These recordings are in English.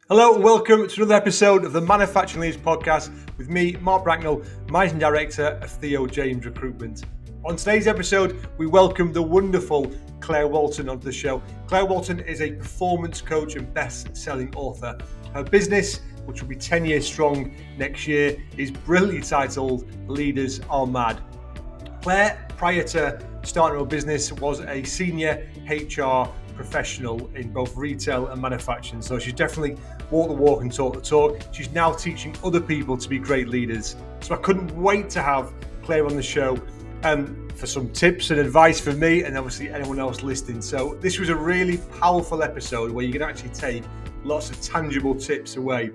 Hello and welcome to another episode of the Manufacturing Leaders Podcast with me, Mark Bracknell, Managing Director of Theo James Recruitment. On today's episode, we welcome the wonderful Claire Walton onto the show. Claire Walton is a performance coach and best-selling author. Her business, which will be 10 years strong next year, is brilliantly titled Leaders Are Mad. Claire, prior to starting her business, was a senior HR professional in both retail and manufacturing. So she's definitely walked the walk and talked the talk. She's now teaching other people to be great leaders. So I couldn't wait to have Claire on the show for some tips and advice for me and obviously anyone else listening. So this was a really powerful episode where you can actually take lots of tangible tips away.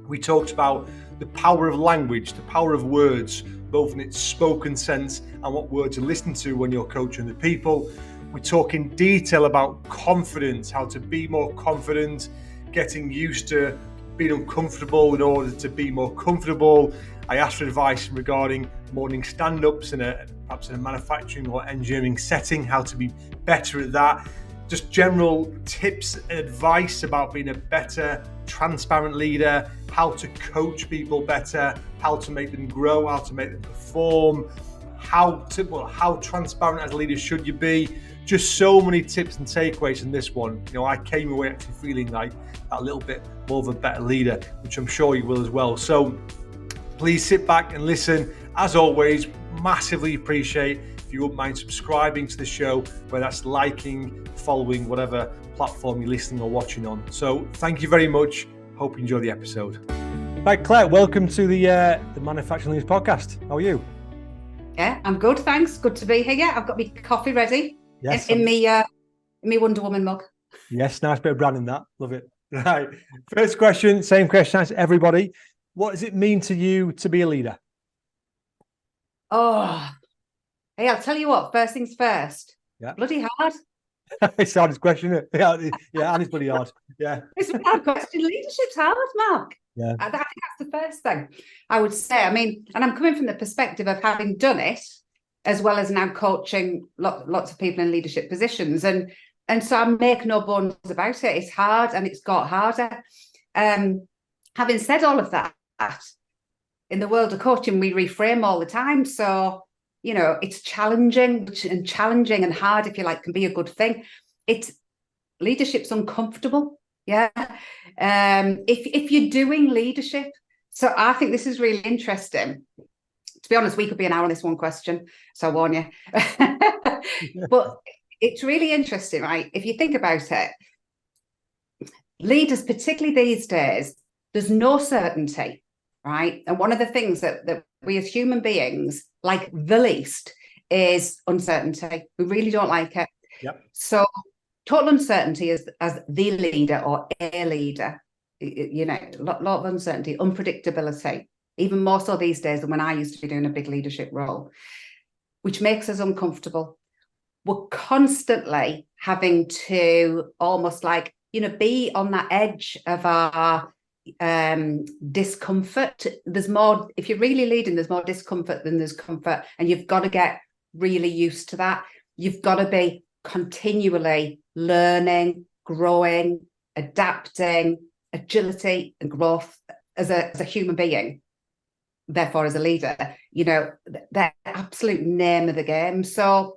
We talked about the power of language, the power of words, both in its spoken sense and what words to listen to when you're coaching the people. We talk in detail about confidence, how to be more confident, getting used to being uncomfortable in order to be more comfortable. I asked for advice regarding morning stand-ups perhaps in a manufacturing or engineering setting, how to be better at that. Just general tips and advice about being a better, transparent leader, how to coach people better, how to make them grow, how to make them perform, how transparent as a leader should you be. Just so many tips and takeaways in this one. You know, I came away actually feeling like a little bit more of a better leader, which I'm sure you will as well. So please sit back and listen. As always, massively appreciate if you wouldn't mind subscribing to the show, whether that's liking, following, whatever platform you're listening or watching on. So thank you very much. Hope you enjoy the episode. Right, Claire, welcome to the Manufacturing Leaders Podcast. How are you? Yeah, I'm good, thanks. Good to be here. Yeah, I've got my coffee ready. Yes, in me Wonder Woman mug. Yes, nice bit of branding that. Love it. Right. First question, same question as everybody. What does it mean to you to be a leader? Oh, hey, I'll tell you what, first things first. Yeah. Bloody hard. It's the hardest question, isn't it? Yeah, and it's bloody hard. Yeah. It's a hard question. Leadership's hard, Mark. Yeah. I think that's the first thing I would say. I mean, and I'm coming from the perspective of having done it, as well as now coaching lots of people in leadership positions. And so I make no bones about it. It's hard and it's got harder. Having said all of that, in the world of coaching, we reframe all the time. So, you know, it's challenging and hard, if you like, can be a good thing. Leadership's uncomfortable. Yeah. If you're doing leadership. So I think this is really interesting. To be honest, we could be an hour on this one question, so I warn you. But it's really interesting, right? If you think about it, leaders, particularly these days, there's no certainty, right? And one of the things that we as human beings like the least is uncertainty. We really don't like it. Yep. So total uncertainty as the leader or a leader, you know, a lot of uncertainty, unpredictability. Even more so these days than when I used to be doing a big leadership role, which makes us uncomfortable. We're constantly having to almost like, you know, be on that edge of our discomfort. There's more, if you're really leading, there's more discomfort than there's comfort. And you've got to get really used to that. You've got to be continually learning, growing, adapting, agility and growth as a human being. Therefore, as a leader, you know, the absolute name of the game. So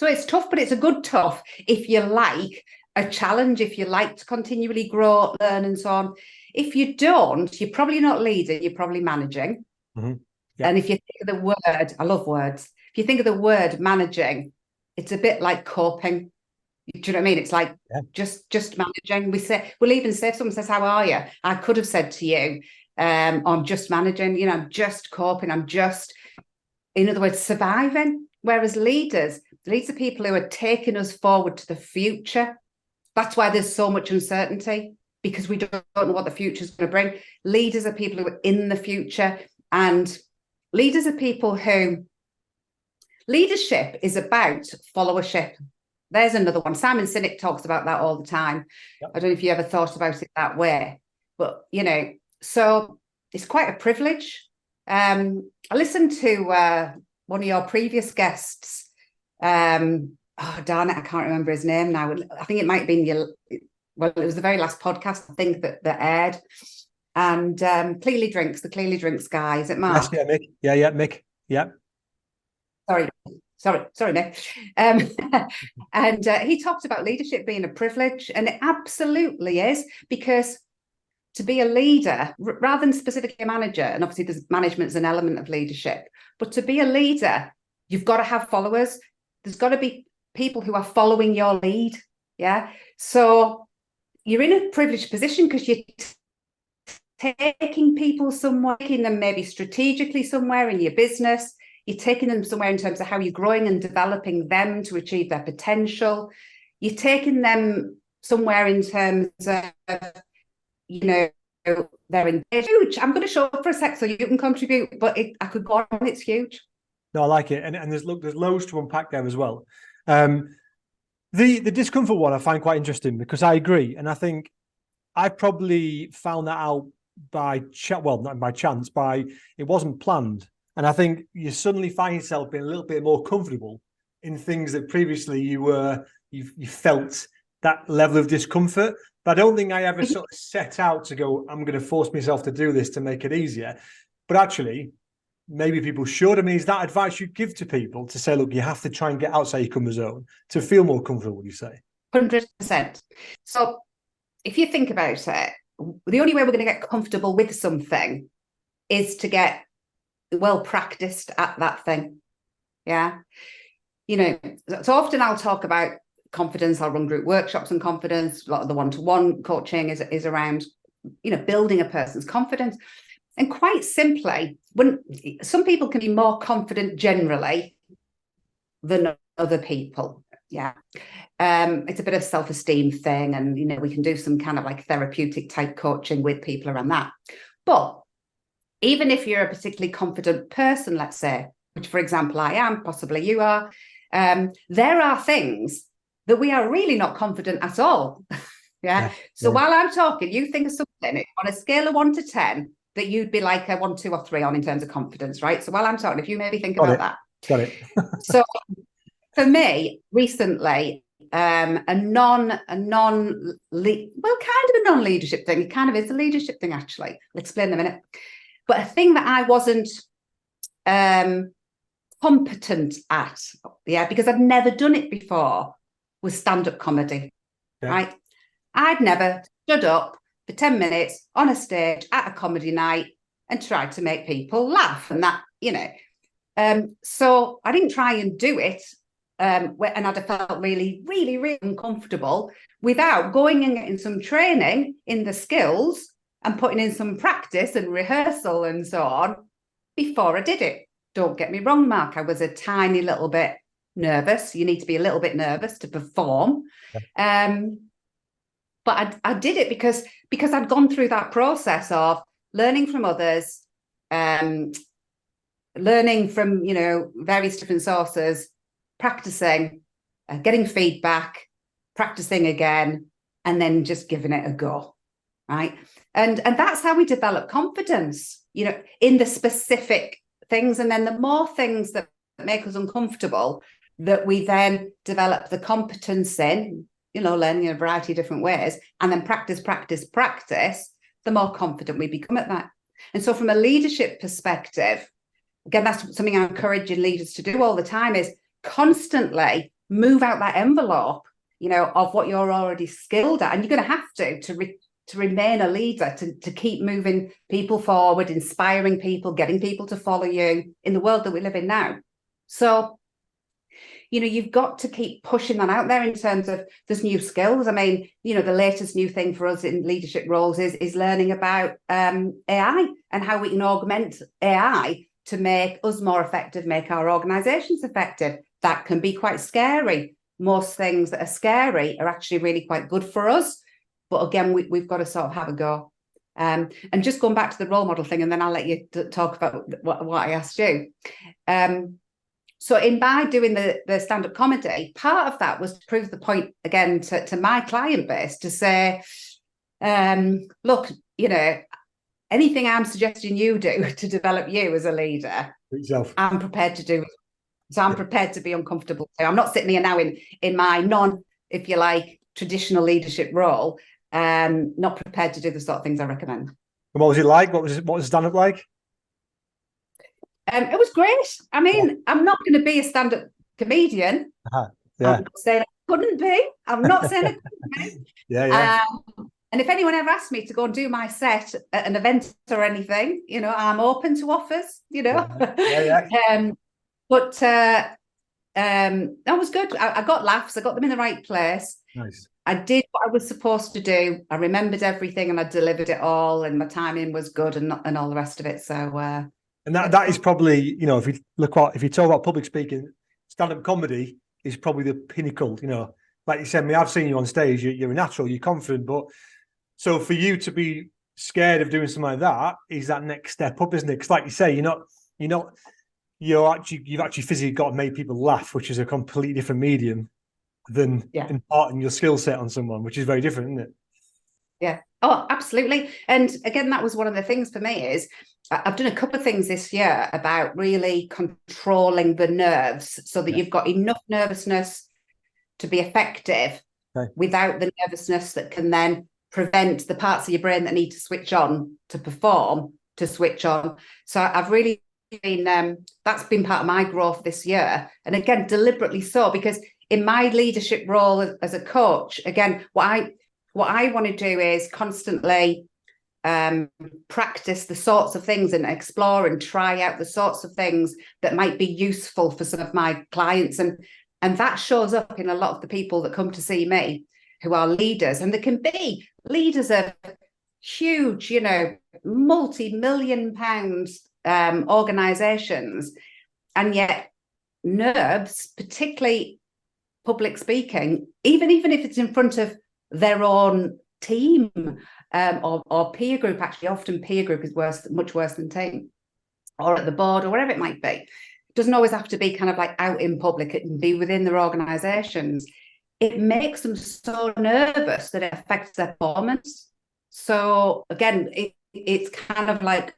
it's tough, but it's a good tough if you like a challenge, if you like to continually grow, learn, and so on. If you don't, you're probably not leading, you're probably managing. Mm-hmm. Yeah. And if you think of the word, I love words. If you think of the word managing, it's a bit like coping. Do you know what I mean? It's like just managing. We'll even say if someone says, "How are you?" I could have said to you, I'm just managing, you know, I'm just coping, I'm just, in other words, surviving. Whereas leaders are people who are taking us forward to the future. That's why there's so much uncertainty, because we don't know what the future is going to bring. Leaders are people who are in the future, and leaders are people who, leadership is about followership. There's another one. Simon Sinek talks about that all the time. Yep. I don't know if you ever thought about it that way, but, you know, so it's quite a privilege. I listened to one of your previous guests. Oh, darn it, I can't remember his name now. I think it might have been well, it was the very last podcast, I think, that aired. And the Clearly Drinks guy, is it Mark? Yes, yeah, Mick. Yeah, Mick. Yeah. Sorry, Nick. And he talked about leadership being a privilege, and it absolutely is, because to be a leader, rather than specifically a manager, and obviously there's management's an element of leadership, but to be a leader, you've got to have followers. There's got to be people who are following your lead. Yeah. So you're in a privileged position because you're taking people somewhere, taking them maybe strategically somewhere in your business. You're taking them somewhere in terms of how you're growing and developing them to achieve their potential. You're taking them somewhere in terms of, you know, they're in huge. I'm going to show up for a sec so you can contribute, but I could go on. It's huge. No, I like it, and there's loads to unpack there as well. The discomfort one I find quite interesting, because I agree, and I think I probably found that out by not by chance, it wasn't planned, and I think you suddenly find yourself being a little bit more comfortable in things that previously you felt that level of discomfort. But I don't think I ever sort of set out to go, I'm going to force myself to do this to make it easier. But actually, maybe people should. I mean, is that advice you'd give to people to say, look, you have to try and get outside your comfort zone to feel more comfortable, would you say? 100%. So if you think about it, the only way we're going to get comfortable with something is to get well practiced at that thing. Yeah. You know, so often I'll talk about confidence. I'll run group workshops on confidence. A lot of the one-to-one coaching is around, you know, building a person's confidence. And quite simply, when some people can be more confident generally than other people. Yeah. It's a bit of self-esteem thing. And, you know, we can do some kind of like therapeutic type coaching with people around that. But even if you're a particularly confident person, let's say, which, for example, I am, possibly you are, there are things that we are really not confident at all. Yeah. So while I'm talking, you think of something on a scale of 1 to 10 that you'd be like a 1, 2, or 3 on in terms of confidence, right? So while I'm talking, if you maybe think about that. Got it. So for me, recently, kind of a non-leadership thing. It kind of is a leadership thing, actually. I'll explain in a minute. But a thing that I wasn't competent at, because I'd never done it before, was stand-up comedy, right? I'd never stood up for 10 minutes on a stage at a comedy night and tried to make people laugh, and that, you know. So I didn't try and do it, and I'd have felt really, really, really uncomfortable without going and getting some training in the skills and putting in some practice and rehearsal and so on before I did it. Don't get me wrong, Mark, I was a tiny little bit nervous. You need to be a little bit nervous to perform. But I did it because I'd gone through that process of learning from others, learning from, you know, various different sources, practicing, getting feedback, practicing again, and then just giving it a go, right? And that's how we develop confidence, you know, in the specific things. And then the more things that make us uncomfortable, that we then develop the competence in, you know, learning in a variety of different ways, and then practice, the more confident we become at that. And so from a leadership perspective, again, that's something I'm encouraging leaders to do all the time, is constantly move out that envelope, you know, of what you're already skilled at. And you're going to have to remain a leader, to keep moving people forward, inspiring people, getting people to follow you in the world that we live in now. So, you know, you've got to keep pushing that out there in terms of there's new skills. I mean, you know, the latest new thing for us in leadership roles is learning about AI and how we can augment AI to make us more effective, make our organizations effective. That can be quite scary. Most things that are scary are actually really quite good for us. But again, we've got to sort of have a go. And just going back to the role model thing, and then I'll let you talk about what I asked you. So by doing the stand-up comedy, part of that was to prove the point, again, to my client base, to say, look, you know, anything I'm suggesting you do to develop you as a leader, I'm prepared to do it. So I'm prepared to be uncomfortable. So I'm not sitting here now in my if you like, traditional leadership role, not prepared to do the sort of things I recommend. And what was it like? What was stand-up like? It was great. I mean, I'm not going to be a stand-up comedian. Yeah. I'm not saying I couldn't be. I'm not saying I couldn't be. Yeah. And if anyone ever asks me to go and do my set at an event or anything, I'm open to offers, Yeah. But that was good. I got laughs. I got them in the right place. Nice. I did what I was supposed to do. I remembered everything and I delivered it all, and my timing was good and all the rest of it. So, and that is probably, if you talk about public speaking, stand-up comedy is probably the pinnacle. Like you said, I've seen you on stage. You're a natural. You're confident, but so for you to be scared of doing something like that is that next step up, isn't it? Because, like you say, you've actually physically got to make people laugh, which is a completely different medium than imparting your skill set on someone, which is very different, isn't it? Yeah. Oh, absolutely. And again, that was one of the things for me is I've done a couple of things this year about really controlling the nerves so that you've got enough nervousness to be effective without the nervousness that can then prevent the parts of your brain that need to switch on to perform to switch on. So I've really been, that's been part of my growth this year. And again, deliberately so, because in my leadership role as a coach, again, what I want to do is constantly practice the sorts of things and explore and try out the sorts of things that might be useful for some of my clients. And that shows up in a lot of the people that come to see me who are leaders. And they can be leaders of huge, multi-million pound organizations. And yet nerves, particularly public speaking, even if it's in front of their own team or peer group, actually often peer group is much worse than team, or at the board or wherever it might be. It doesn't always have to be kind of like out in public. It can be within their organizations. It makes them so nervous that it affects their performance. So again, it's kind of like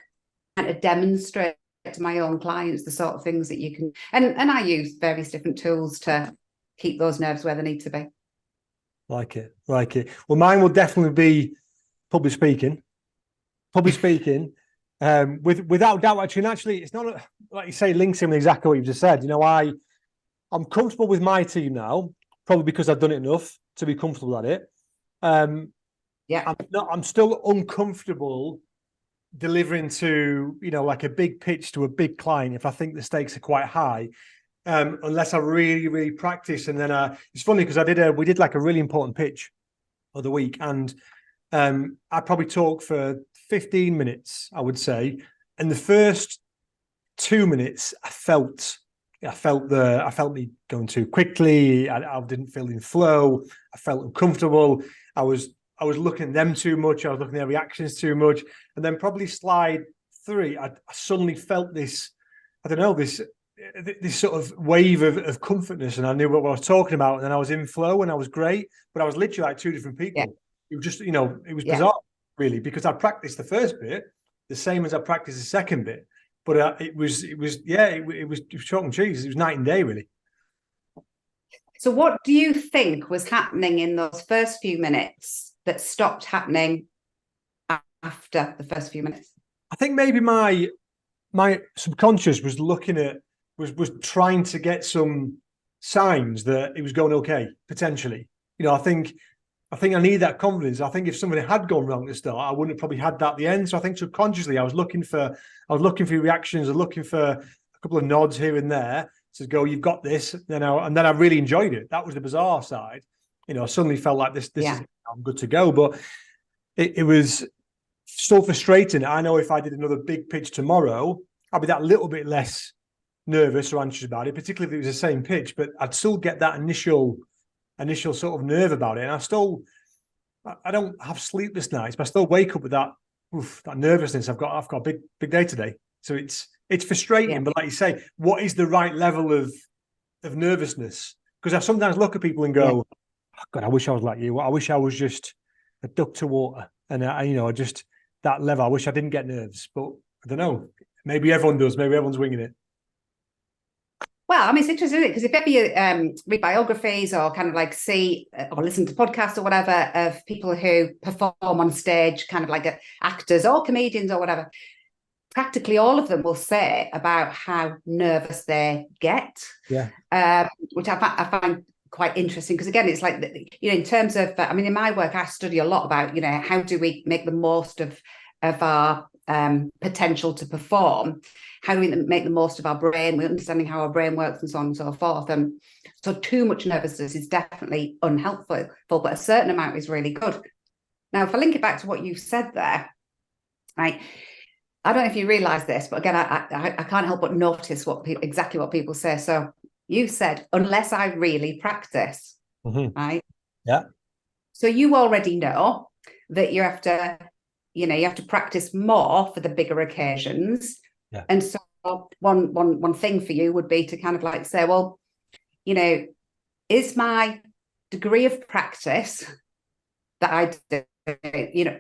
trying to demonstrate to my own clients the sort of things that you can, and I use various different tools to keep those nerves where they need to be. Like it. Well, mine will definitely be public speaking. Without doubt, actually, it's not like you say, links in with exactly what you've just said. I'm comfortable with my team now, probably because I've done it enough to be comfortable at it. I'm still uncomfortable delivering to, like a big pitch to a big client if I think the stakes are quite high. Unless I really, really practice. And then it's funny because we did like a really important pitch of the week, and I probably talked for 15 minutes, I would say. And the first 2 minutes, I felt me going too quickly. I didn't feel in flow. I felt uncomfortable. I was looking at them too much. I was looking at their reactions too much. And then probably slide 3, I suddenly felt this, I don't know, this sort of wave of comfortness, and I knew what I was talking about, and then I was in flow and I was great, but I was literally like 2 different people. It was just, it was bizarre, really, because I practiced the first bit the same as I practiced the second bit, but it was chalk and cheese. It was night and day, really. So what do you think was happening in those first few minutes that stopped happening after the first few minutes? I think maybe my subconscious was looking at, was trying to get some signs that it was going okay, potentially. I think I need that confidence. I think if something had gone wrong at the start, I wouldn't have probably had that at the end. So I think subconsciously I was looking for reactions, I was looking for a couple of nods here and there to go, you've got this. And then I really enjoyed it. That was the bizarre side. I suddenly felt like this is, I'm good to go. But it was so frustrating. I know if I did another big pitch tomorrow, I'd be that little bit less nervous or anxious about it, particularly if it was the same pitch, but I'd still get that initial sort of nerve about it. And I don't have sleepless nights, but I still wake up with that nervousness. I've got a big day today. So it's frustrating, but like you say, what is the right level of nervousness? Because I sometimes look at people and go, oh God, I wish I was like you. I wish I was just a duck to water. And just that level. I wish I didn't get nerves, but I don't know. Maybe everyone does. Maybe everyone's winging it. Well, I mean, it's interesting, isn't it? Because if ever you read biographies or kind of like see or listen to podcasts or whatever of people who perform on stage, kind of like actors or comedians or whatever, practically all of them will say about how nervous they get, which I find quite interesting, because again, it's like, in terms of, I mean, in my work, I study a lot about, how do we make the most of our potential to perform? How do we make the most of our brain? We're understanding how our brain works and so on and so forth. And so too much nervousness is definitely unhelpful, but a certain amount is really good. Now, if I link it back to what you said there, right? I don't know if you realise this, but again, I can't help but notice exactly what people say. So you said, unless I really practice, right? Yeah. So you already know that you have to practice more for the bigger occasions. Yeah. And so one thing for you would be to kind of like say, well, is my degree of practice that I do,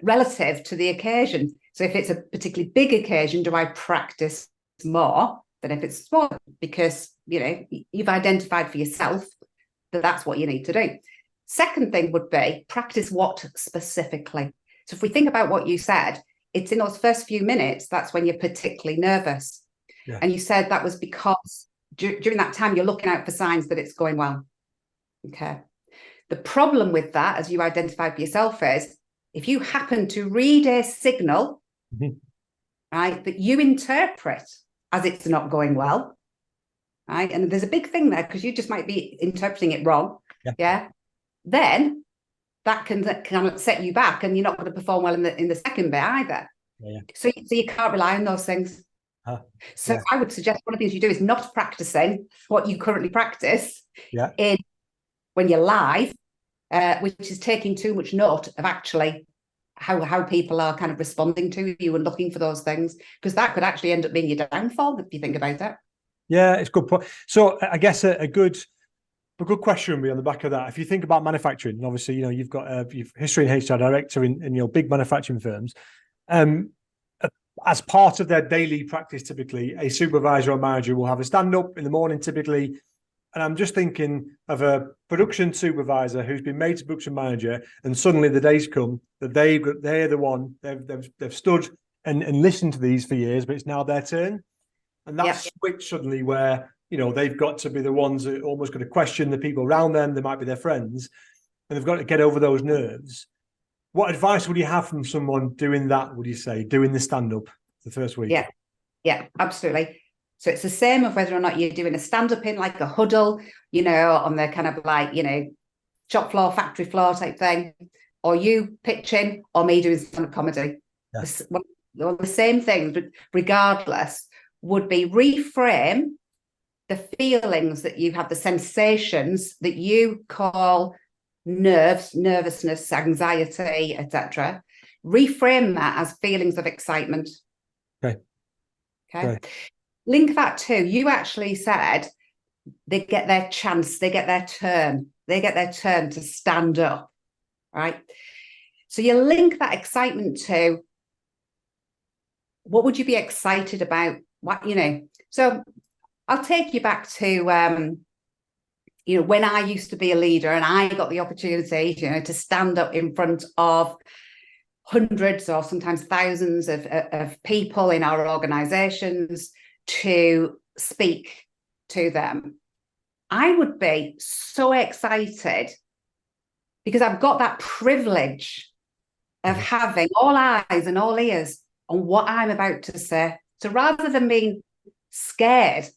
relative to the occasion? So if it's a particularly big occasion, do I practice more than if it's small? Because, you've identified for yourself that that's what you need to do. Second thing would be practice what specifically? So if we think about what you said, it's in those first few minutes, that's when you're particularly nervous. Yeah. And you said that was because during that time, you're looking out for signs that it's going well. Okay. The problem with that, as you identified for yourself, is if you happen to read a signal, right, that you interpret as it's not going well, right, and there's a big thing there because you just might be interpreting it wrong, then that can kind of set you back, and you're not going to perform well in the second bit either. So you can't rely on those things. So I would suggest one of the things you do is not practicing what you currently practice when you're live, which is taking too much note of actually how people are kind of responding to you and looking for those things, because that could actually end up being your downfall if you think about it. Yeah, it's a good point. So I guess a good question would be on the back of that. If you think about manufacturing, and obviously, you've got you've history and HR director in big manufacturing firms. As part of their daily practice, typically a supervisor or manager will have a stand up in the morning, typically. And I'm just thinking of a production supervisor who's been made to production manager, and suddenly the days come that they're the one they've stood and listened to these for years, but it's now their turn, and that switch suddenly where they've got to be the ones that almost got to question the people around them. They might be their friends, and they've got to get over those nerves. What advice would you have from someone doing that? Would you say doing the stand up the first week? Yeah, absolutely. So it's the same of whether or not you're doing a stand-up in like a huddle, on the kind of like, shop floor, factory floor type thing, or you pitching, or me doing stand-up comedy. Yeah. The same things, but regardless, would be reframe the feelings that you have, the sensations that you call nervousness, anxiety, etc. Reframe that as feelings of excitement. Okay. Right. Link that to, you actually said they get their chance, they get their turn to stand up, right? So you link that excitement to, what would you be excited about? So I'll take you back to, when I used to be a leader and I got the opportunity, to stand up in front of hundreds or sometimes thousands of people in our organizations to speak to them. I would be so excited because I've got that privilege of having all eyes and all ears on what I'm about to say. So rather than being scared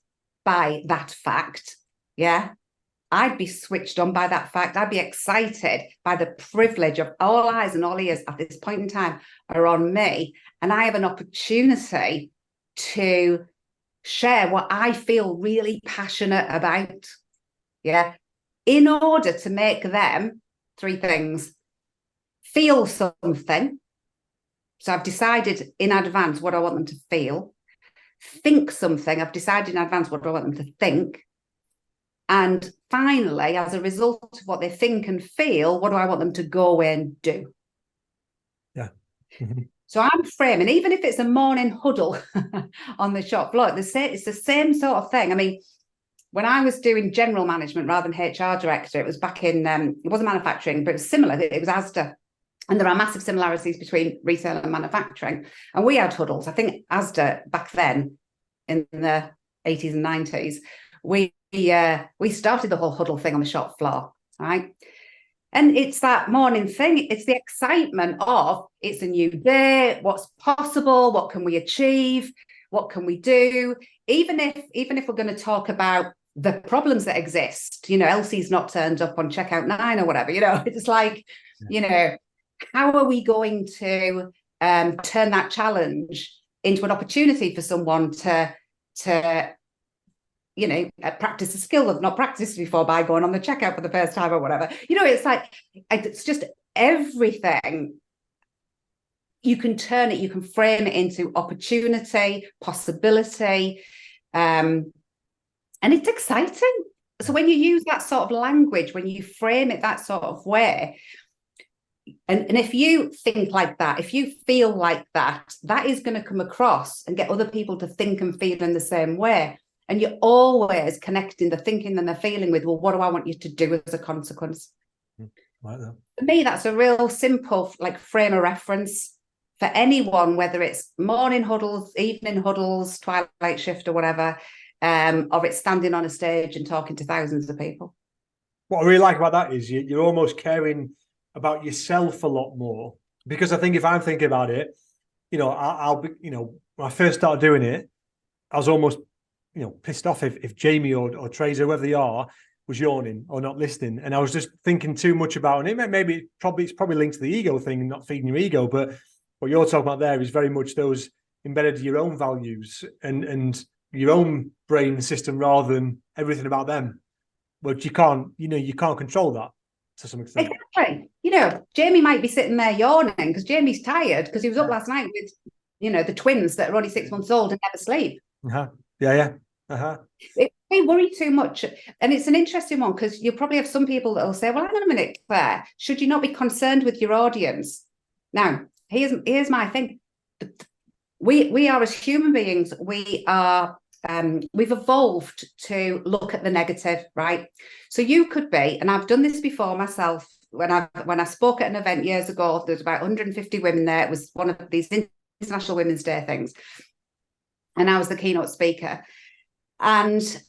by that fact, I'd be switched on by that fact. I'd be excited by the privilege of all eyes and all ears at this point in time are on me. And I have an opportunity to share what I feel really passionate about. In order to make them, three things: feel something. So I've decided in advance what I want them to feel. Think something. I've decided in advance what I want them to think. And finally, as a result of what they think and feel, what do I want them to go away and do? Yeah. So I'm framing, even if it's a morning huddle on the shop floor, it's the same sort of thing. I mean, when I was doing general management rather than HR director, it was back in, it wasn't manufacturing, but it was similar. It was Asda. And there are massive similarities between retail and manufacturing. And we had huddles. I think Asda back then, in the 80s and 90s, we started the whole huddle thing on the shop floor, right? And it's that morning thing. It's the excitement of it's a new day. What's possible? What can we achieve? What can we do? Even if we're going to talk about the problems that exist, Elsie's not turned up on checkout 9 or whatever, it's like, how are we going to turn that challenge into an opportunity for someone to practice a skill they've not practiced before by going on the checkout for the first time or whatever. It's like, it's just everything. You can turn it, you can frame it into opportunity, possibility, and it's exciting. So when you use that sort of language, when you frame it that sort of way, and if you think like that, if you feel like that, that is going to come across and get other people to think and feel in the same way. And you're always connecting the thinking and the feeling with, well, what do I want you to do as a consequence? Like that. For me, that's a real simple frame of reference for anyone, whether it's morning huddles, evening huddles, twilight shift or whatever, or it's standing on a stage and talking to thousands of people. What I really like about that is you're almost caring about yourself a lot more, because I think if I'm thinking about it, I'll be, when I first started doing it, I was almost, pissed off if Jamie or Tracer, whoever they are, was yawning or not listening. And I was just thinking too much about it. Maybe it's probably linked to the ego thing and not feeding your ego. But what you're talking about there is very much those embedded your own values and your own brain system rather than everything about them. But you can't control that to some extent. Exactly. Jamie might be sitting there yawning because Jamie's tired because he was up last night with, the twins that are only 6 months old and never sleep. Uh-huh. Yeah. Uh-huh. We worry too much. And it's an interesting one because you'll probably have some people that will say, well, hang on a minute, Claire, should you not be concerned with your audience? Now, here's my thing. We are, as human beings, we've evolved to look at the negative, right? So you could be, and I've done this before myself, when I spoke at an event years ago, there was about 150 women there. It was one of these International Women's Day things. And I was the keynote speaker. And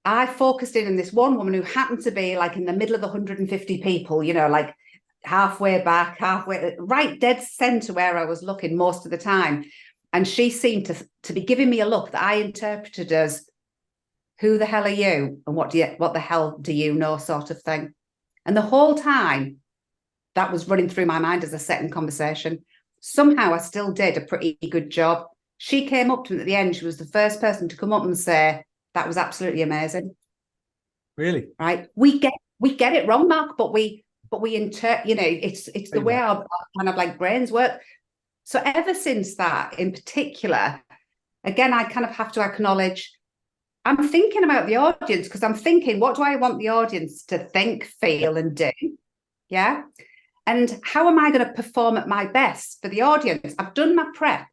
I focused in on this one woman who happened to be in the middle of the 150 people, halfway back, right dead center where I was looking most of the time. And she seemed to be giving me a look that I interpreted as, who the hell are you? And what the hell do you know, sort of thing. And the whole time that was running through my mind as a second conversation. Somehow I still did a pretty good job. She came up to me at the end. She was the first person to come up and say, that was absolutely amazing. Really? Right. We get it wrong, Mark, but we it's the way our kind of brains work. So ever since that in particular, again, I kind of have to acknowledge I'm thinking about the audience because I'm thinking, what do I want the audience to think, feel and do? Yeah. And how am I going to perform at my best for the audience? I've done my prep.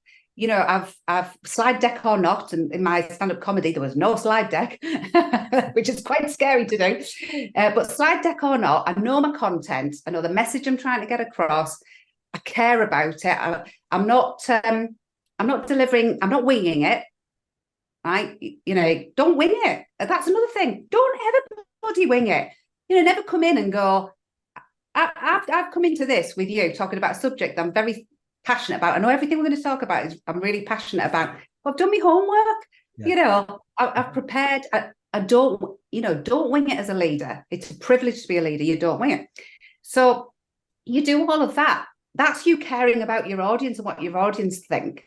I've slide deck or not, and in my stand-up comedy there was no slide deck, which is quite scary to do. But slide deck or not, I know my content, I know the message I'm trying to get across. I care about it. I'm not delivering. I'm not winging it. Right? Don't wing it. That's another thing. Don't ever bloody wing it. Never come in and go. I've come into this with you talking about a subject I'm very passionate about. I know everything we're going to talk about is I'm really passionate about. I've done my homework. Yeah. I've prepared. I don't wing it as a leader. It's a privilege to be a leader. You don't wing it. So you do all of that. That's you caring about your audience and what your audience think.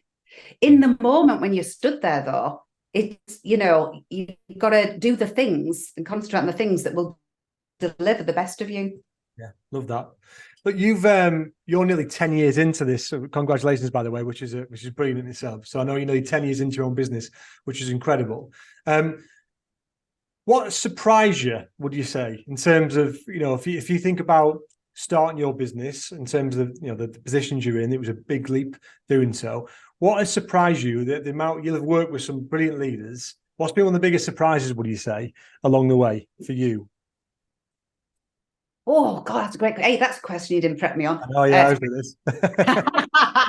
In the moment when you stood there, though, it's you've got to do the things and concentrate on the things that will deliver the best of you. Yeah, love that. Look, you're nearly 10 years into this. So congratulations, by the way, which is brilliant in itself. So I know you're nearly 10 years into your own business, which is incredible. What surprised you, would you say, in terms of, if you think about starting your business, in terms of, the positions you're in, it was a big leap doing so. What has surprised you, the amount you'll have worked with some brilliant leaders? What's been one of the biggest surprises, would you say, along the way for you? Oh God, that's a great. Hey, that's a question you didn't prep me on. Oh yeah, I was with this.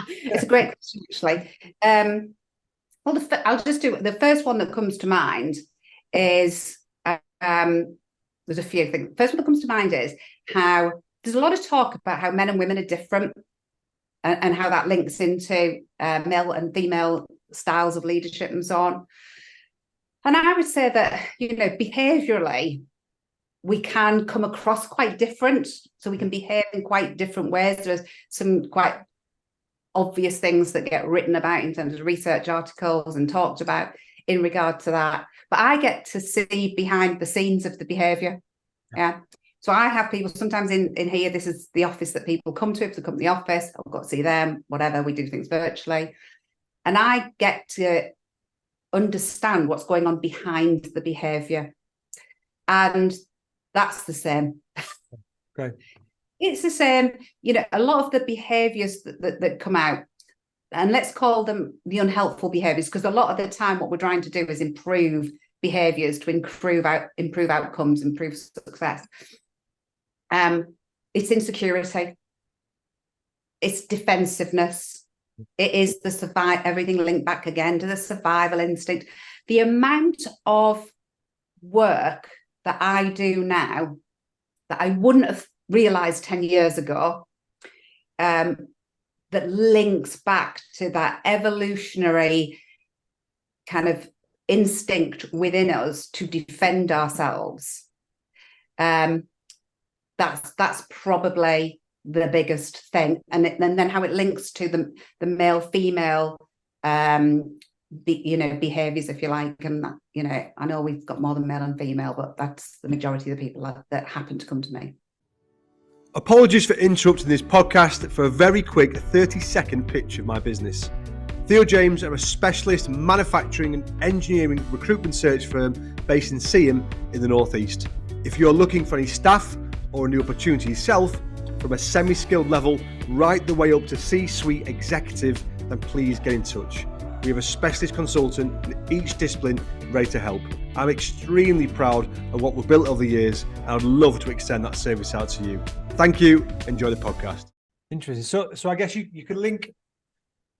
It's a great question, actually. Well, I'll just do the first one that comes to mind is there's a few things. First one that comes to mind is how there's a lot of talk about how men and women are different and how that links into male and female styles of leadership and so on. And I would say that, behaviorally, we can come across quite different. So we can behave in quite different ways. There's some quite obvious things that get written about in terms of research articles and talked about in regard to that. But I get to see behind the scenes of the behaviour. Yeah. So I have people sometimes in here, this is the office that people come to. If they come to the office, I've got to see them, whatever, we do things virtually. And I get to understand what's going on behind the behaviour. And that's the same. Okay. It's the same, a lot of the behaviours that come out, and let's call them the unhelpful behaviours, because a lot of the time what we're trying to do is improve behaviours to improve outcomes, improve success. It's insecurity. It's defensiveness. It is everything linked back again to the survival instinct. The amount of work that I do now that I wouldn't have realised 10 years ago, that links back to that evolutionary kind of instinct within us to defend ourselves. That's probably the biggest thing, and then how it links to the male female behaviors, if you like. And I know we've got more than male and female, but that's the majority of the people that happen to come to me. Apologies for interrupting this podcast for a very quick 30-second pitch of my business. Theo James are a specialist manufacturing and engineering recruitment search firm based in Seaham in the Northeast. If you're looking for any staff or a new opportunity yourself, from a semi-skilled level right the way up to C-suite executive, then please get in touch. We have a specialist consultant in each discipline ready to help. I'm extremely proud of what we've built over the years, and I'd love to extend that service out to you. Thank you. Enjoy the podcast. Interesting. So I guess you could link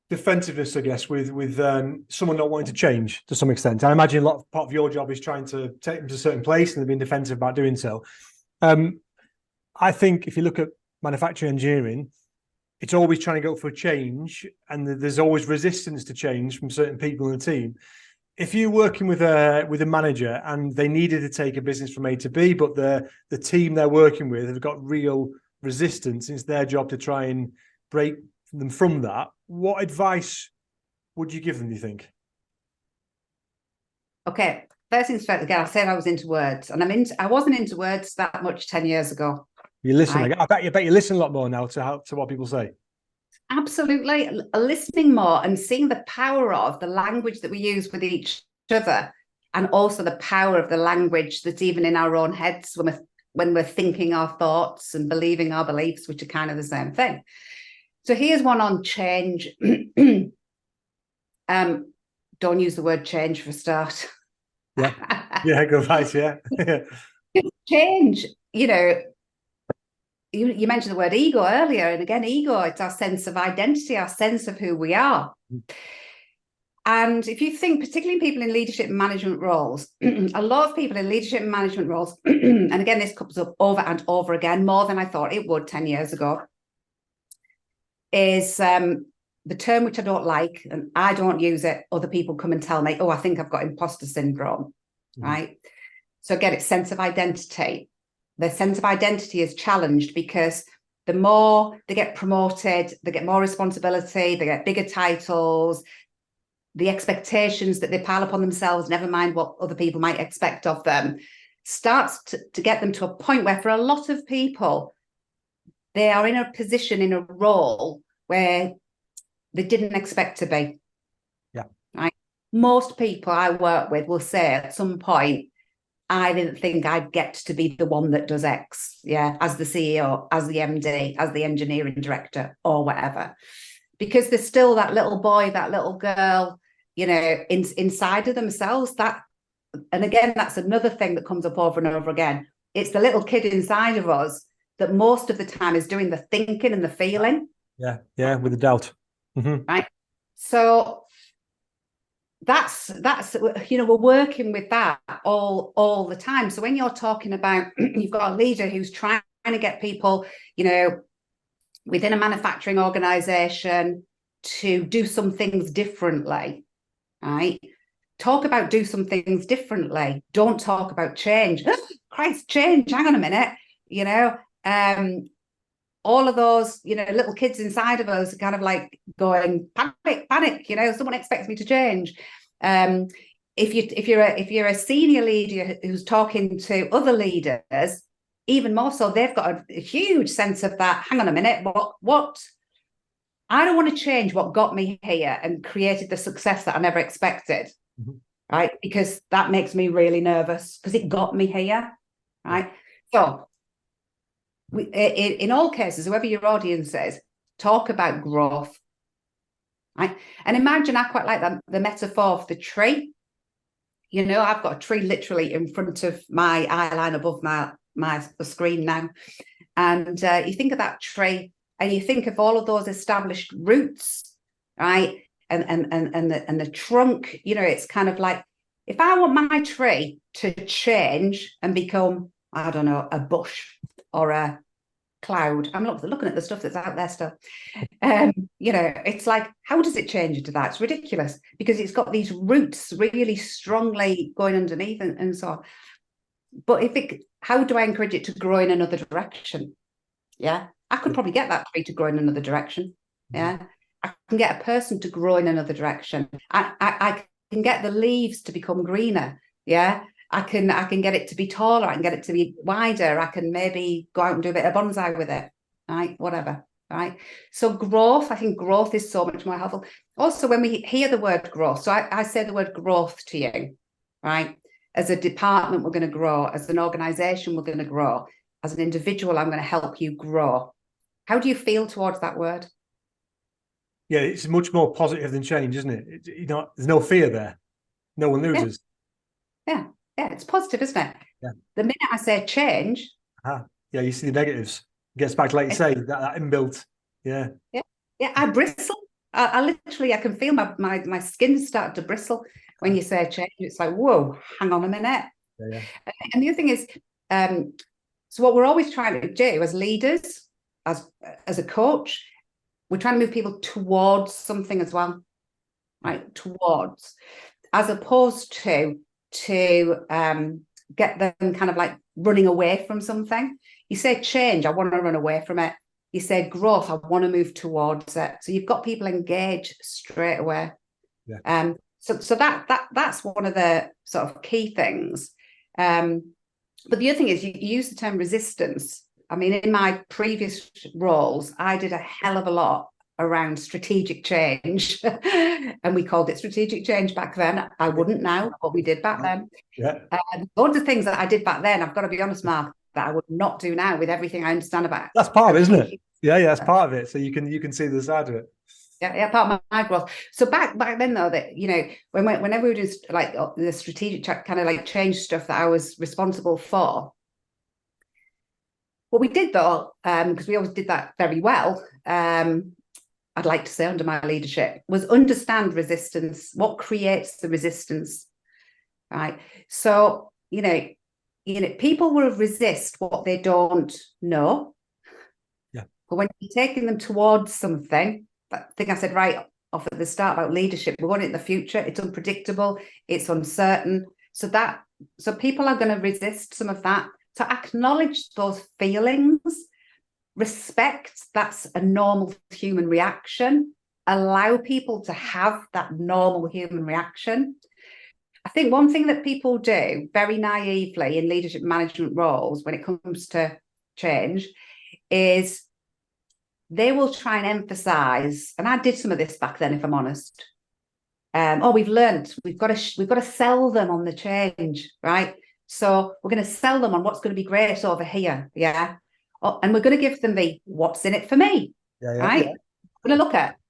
defensiveness, I guess, with someone not wanting to change to some extent. I imagine part of your job is trying to take them to a certain place, and they've been defensive about doing so. I think if you look at manufacturing engineering, it's always trying to go for a change, and there's always resistance to change from certain people in the team. If you're working with a manager and they needed to take a business from A to B, but the team they're working with have got real resistance, it's their job to try and break them from that. What advice would you give them, do you think? Okay, first things first, again, I said I was into words, and I wasn't into words that much 10 years ago. You listen. I bet you listen a lot more now to what people say. Absolutely, listening more and seeing the power of the language that we use with each other, and also the power of the language that's even in our own heads when we're thinking our thoughts and believing our beliefs, which are kind of the same thing. So here's one on change. Don't use the word change for a start. Yeah, go right. Yeah. Change, you mentioned the word ego earlier, and again, ego, it's our sense of identity, our sense of who we are. And if you think, particularly people in leadership and management roles, a lot of people in leadership and management roles, and again, this comes up over and over again, more than I thought it would 10 years ago, is the term which I don't like, and I don't use it, other people come and tell me, oh, I think I've got imposter syndrome, right? So again, it's sense of identity. Their sense of identity is challenged because the more they get promoted, they get more responsibility, they get bigger titles, the expectations that they pile upon themselves, never mind what other people might expect of them, starts to get them to a point where for a lot of people, they are in a position, in a role where they didn't expect to be. Yeah. Right? Most people I work with will say at some point, I didn't think I'd get to be the one that does X, as the CEO, as the MD, as the engineering director, or whatever. Because there's still that little boy, that little girl, inside of themselves, that and again, that's another thing that comes up over and over again. It's the little kid inside of us that most of the time is doing the thinking and the feeling. Yeah, with the doubt. Mm-hmm. Right. So that's we're working with that all the time. So when you're talking about you've got a leader who's trying to get people, within a manufacturing organization to do some things differently, right? Talk about do some things differently. Don't talk about change. Christ, change, hang on a minute. All of those, little kids inside of us are kind of like going, panic, someone expects me to change. If you're a senior leader who's talking to other leaders, even more so, they've got a huge sense of that. Hang on a minute, what? I don't want to change what got me here and created the success that I never expected, right? Because that makes me really nervous because it got me here, right? So in all cases, whoever your audience is, talk about growth, right? And imagine, I quite like the metaphor of the tree. I've got a tree literally in front of my eye line above the screen now. And you think of that tree and you think of all of those established roots, right? And the trunk, it's kind of like, if I want my tree to change and become, I don't know, a bush or a cloud, I'm looking at the stuff that's out there still. It's like, how does it change into that? It's ridiculous because it's got these roots really strongly going underneath and so on. But how do I encourage it to grow in another direction? Yeah, I could probably get that tree to grow in another direction. Yeah, I can get a person to grow in another direction. I can get the leaves to become greener. Yeah, I can get it to be taller. I can get it to be wider. I can maybe go out and do a bit of bonsai with it. Right, whatever. Right. So growth, I think growth is so much more helpful. Also, when we hear the word growth, so I say the word growth to you, right? As a department, we're going to grow. As an organization, we're going to grow. As an individual, I'm going to help you grow. How do you feel towards that word? Yeah, it's much more positive than change, isn't it? There's no fear there. No one loses. Yeah, it's positive, isn't it? Yeah. The minute I say change, yeah, you see the negatives. It gets back to, like you say, that inbuilt. Yeah, I bristle. I literally, I can feel my skin start to bristle when you say change. It's like, whoa, hang on a minute. Yeah. And the other thing is, so what we're always trying to do as leaders, as a coach, we're trying to move people towards something as well, right? Towards, as opposed to get them kind of like running away from something. You say change, I want to run away from it. You say growth, I want to move towards it. So you've got people engaged straight away. Yeah. So that's one of the sort of key things. But the other thing is you use the term resistance. I mean, in my previous roles, I did a hell of a lot around strategic change. And we called it strategic change back then. I wouldn't now, but we did back then. Yeah. Loads of things that I did back then, I've got to be honest, Mark, that I would not do now with everything I understand about it. That's part of it, isn't it? Yeah, that's part of it. So you can see the side of it. Yeah, part of my growth. So back then, though, that whenever we were doing like the strategic kind of like change stuff that I was responsible for, what we did though, because we always did that very well, I'd like to say under my leadership, was understand resistance. What creates the resistance, right? So people will resist what they don't know. Yeah. But when you're taking them towards something, I think I said right off at the start about leadership, we're going in the future. It's unpredictable. It's uncertain. So people are going to resist some of that. So acknowledge those feelings, respect that's a normal human reaction, allow people to have that normal human reaction. I think one thing that people do very naively in leadership management roles when it comes to change is they will try and emphasize, and I did some of this back then, if I'm honest. We've learned we've got to sell them on the change, right? So we're going to sell them on what's going to be great over here, yeah. And we're going to give them the what's in it for me, right? Yeah.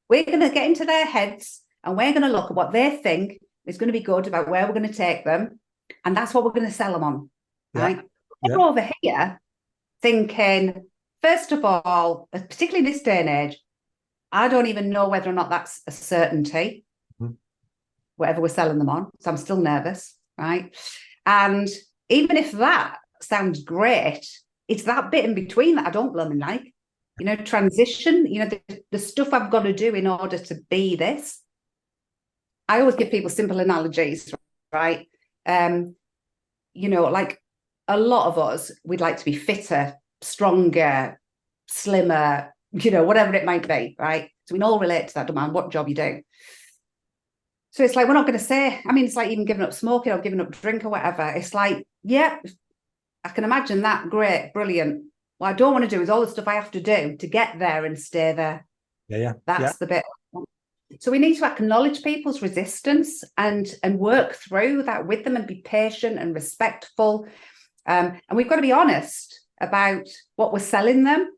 We're going to get into their heads and we're going to look at what they think is going to be good about where we're going to take them. And that's what we're going to sell them on, right? Yeah. They're over here thinking, first of all, particularly in this day and age, I don't even know whether or not that's a certainty, whatever we're selling them on. So I'm still nervous, right? And even if that sounds great, it's that bit in between that I don't blooming like. You know, transition, you know, the stuff I've got to do in order to be this. I always give people simple analogies, right? You know, like a lot of us, we'd like to be fitter, stronger, slimmer, you know, whatever it might be, right? So we can all relate to that, no matter what job you do. So it's like, we're not going to say, I mean, it's like even giving up smoking or giving up drink or whatever. It's like, yeah, I can imagine that. Great, brilliant. What I don't want to do is all the stuff I have to do to get there and stay there. That's the bit. So we need to acknowledge people's resistance and work through that with them and be patient and respectful. And we've got to be honest about what we're selling them.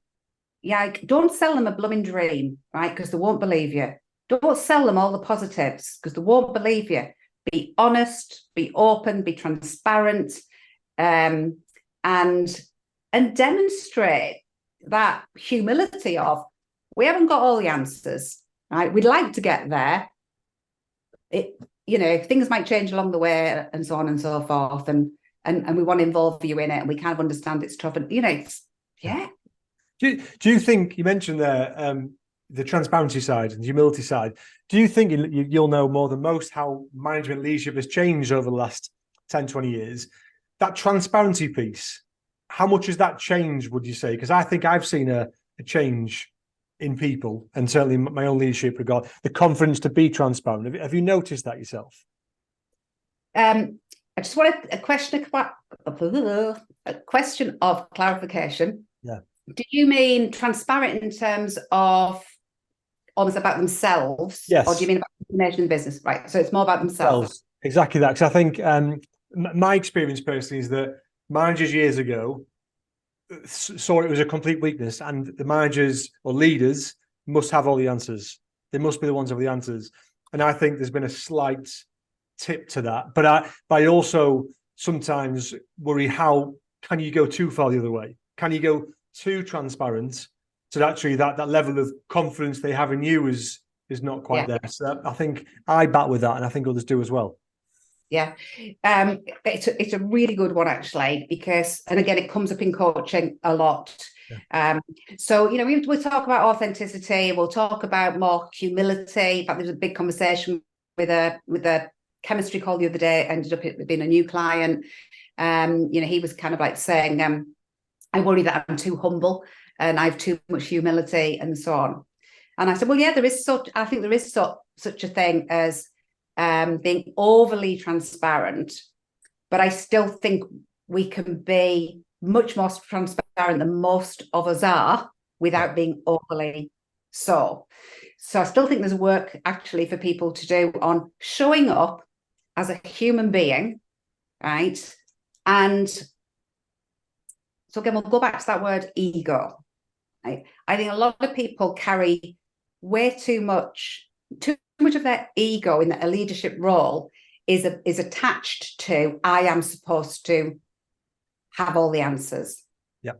Yeah, don't sell them a blooming dream, right? Because they won't believe you. Don't sell them all the positives because they won't believe you. Be honest, be open, be transparent, and demonstrate that humility of, we haven't got all the answers, right? We'd like to get there. You know, things might change along the way and so on and so forth. And we want to involve you in it. And we kind of understand it's tough. And, you know, Do you think, you mentioned there, the transparency side and the humility side, do you think you'll know more than most how management leadership has changed over the last 10, 20 years? That transparency piece, how much has that changed, would you say? Because I think I've seen a change in people, and certainly my own leadership regard the confidence to be transparent. Have you noticed that yourself? I just want a question of clarification. Yeah. Do you mean transparent in terms of almost about themselves? Yes. Or do you mean about information in business? Right. So it's more about themselves. Exactly that. Because I think my experience personally is that managers years ago saw it was a complete weakness, and the managers or leaders must have all the answers. They must be the ones with the answers. And I think there's been a slight tip to that. But I also sometimes worry, how can you go too far the other way? Can you go too transparent? So actually that level of confidence they have in you is not quite there. So I think I bat with that, and I think others do as well. Yeah, it's a really good one actually, because, and again, it comes up in coaching a lot. Yeah. So, you know, we'll talk about authenticity. We'll talk about more humility. In fact, there was a big conversation with a chemistry call the other day. Ended up being a new client. You know, he was kind of like saying, I worry that I'm too humble and I have too much humility and so on. And I said, well, yeah, I think there is such a thing as being overly transparent, but I still think we can be much more transparent than most of us are without being overly so. So I still think there's work actually for people to do on showing up as a human being, right? And so again, we'll go back to that word ego. Right? I think a lot of people carry way too much of their ego in a leadership role is attached to, I am supposed to have all the answers. Yeah.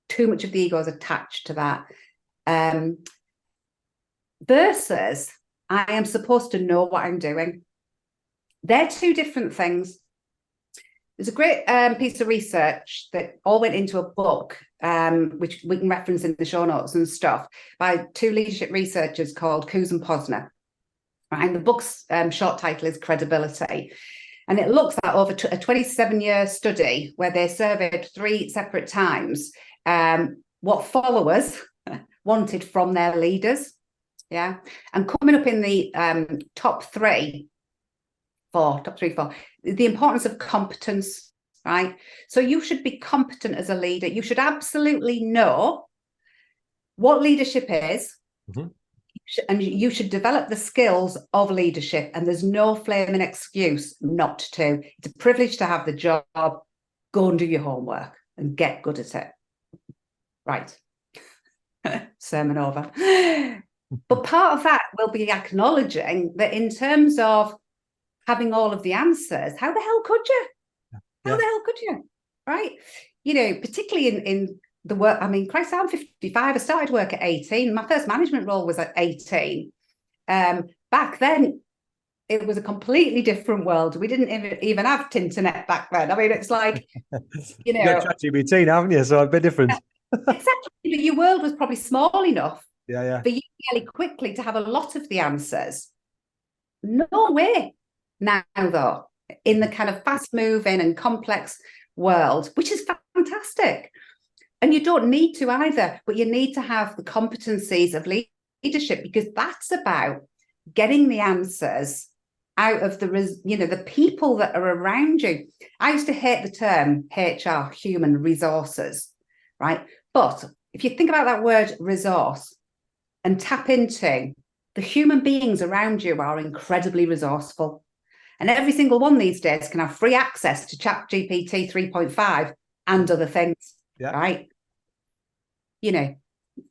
Too much of the ego is attached to that. Versus, I am supposed to know what I'm doing. They're two different things. There's a great piece of research that all went into a book, which we can reference in the show notes and stuff, by two leadership researchers called Coos and Posner. And the book's short title is Credibility. And it looks at over a 27-year study where they surveyed 3 separate times what followers wanted from their leaders. Yeah. And coming up in the top three, the importance of competence, right? So you should be competent as a leader. You should absolutely know what leadership is, and you should develop the skills of leadership. And there's no flaming excuse not to. It's a privilege to have the job. Go and do your homework and get good at it. Right. Sermon over. But part of that will be acknowledging that in terms of having all of the answers. How the hell could you? How the hell could you? Right? You know, particularly in the work. I mean, Christ, I'm 55. I started work at 18. My first management role was at 18. Back then, it was a completely different world. We didn't even have Tinternet back then. I mean, it's like, you know, you got ChatGPT, haven't you? So a bit different. Exactly. But your world was probably small enough for you fairly quickly to have a lot of the answers. No way now, though, in the kind of fast-moving and complex world, which is fantastic. And you don't need to either, but you need to have the competencies of leadership, because that's about getting the answers out of the people that are around you. I used to hate the term HR, human resources, right? But if you think about that word resource and tap into the human beings around you are incredibly resourceful. And every single one these days can have free access to ChatGPT 3.5 and other things, right? You know,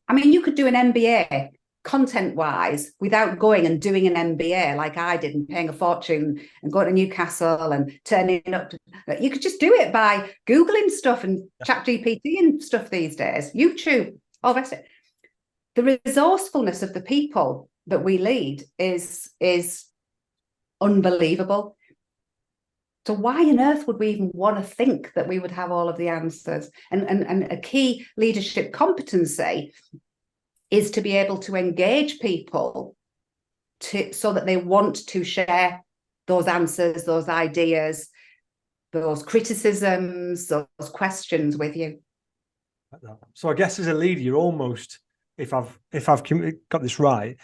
I mean, you could do an MBA content-wise without going and doing an MBA like I did and paying a fortune and going to Newcastle and turning up. You could just do it by Googling stuff and ChatGPT and stuff these days, YouTube, all the rest of it. The resourcefulness of the people that we lead is unbelievable. So why on earth would we even want to think that we would have all of the answers? And a key leadership competency is to be able to engage people so that they want to share those answers, those ideas, those criticisms, those questions with you. So I guess as a leader, you're almost, if I've got this right,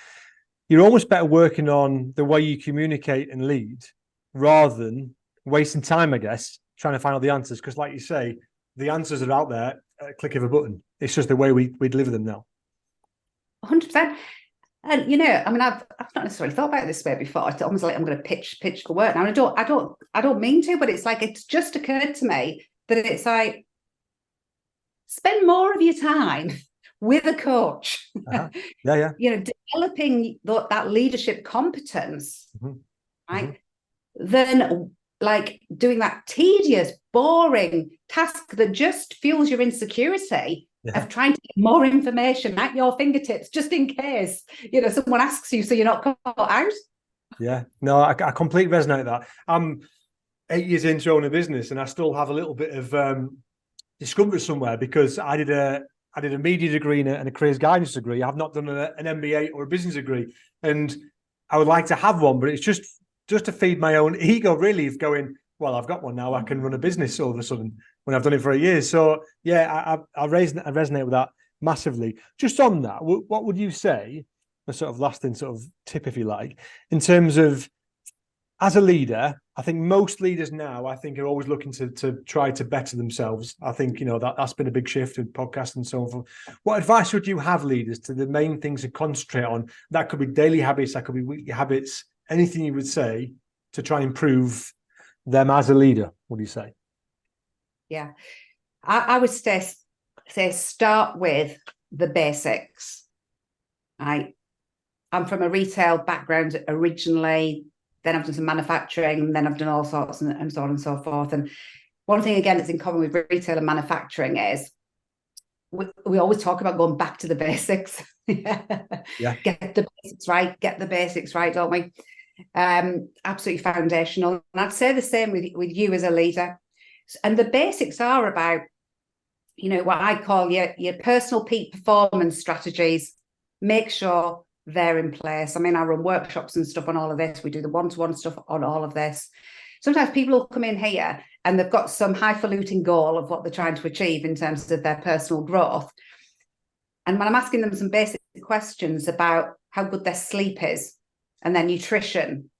you're almost better working on the way you communicate and lead rather than wasting time, I guess, trying to find out the answers. Because like you say, the answers are out there at a click of a button. It's just the way we deliver them now. 100%. And you know, I mean, I've not necessarily thought about it this way before. It's almost like I'm going to pitch for work now. And I don't mean to, but it's like it's just occurred to me that it's like spend more of your time with a coach. Yeah. You know, developing that leadership competence, right? Then like doing that tedious, boring task that just fuels your insecurity of trying to get more information at your fingertips, just in case, you know, someone asks you so you're not caught out. Yeah, no, I completely resonate with that. I'm 8 years into owning a business and I still have a little bit of discomfort somewhere because I did a media degree and a careers guidance degree. I've not done an MBA or a business degree, and I would like to have one, but it's just to feed my own ego, really, of going, well, I've got one now, I can run a business all of a sudden when I've done it for a year. So yeah, I resonate with that massively. Just on that, what would you say, a sort of lasting sort of tip, if you like, in terms of as a leader? I think most leaders now, I think, are always looking to try to better themselves. I think, you know, that's been a big shift in podcasts and so on. What advice would you have leaders to the main things to concentrate on? That could be daily habits, that could be weekly habits, anything you would say to try and improve them as a leader, what do you say? Yeah, I would say start with the basics. I'm from a retail background originally, then I've done some manufacturing, then I've done all sorts and so on and so forth. And one thing, again, that's in common with retail and manufacturing is we always talk about going back to the basics. Get the basics right, don't we? Absolutely foundational. And I'd say the same with you as a leader. And the basics are about, you know, what I call your personal peak performance strategies. Make sure they're in place. I mean, I run workshops and stuff on all of this. We do the one-to-one stuff on all of this. Sometimes people will come in here and they've got some highfalutin goal of what they're trying to achieve in terms of their personal growth. And when I'm asking them some basic questions about how good their sleep is and their nutrition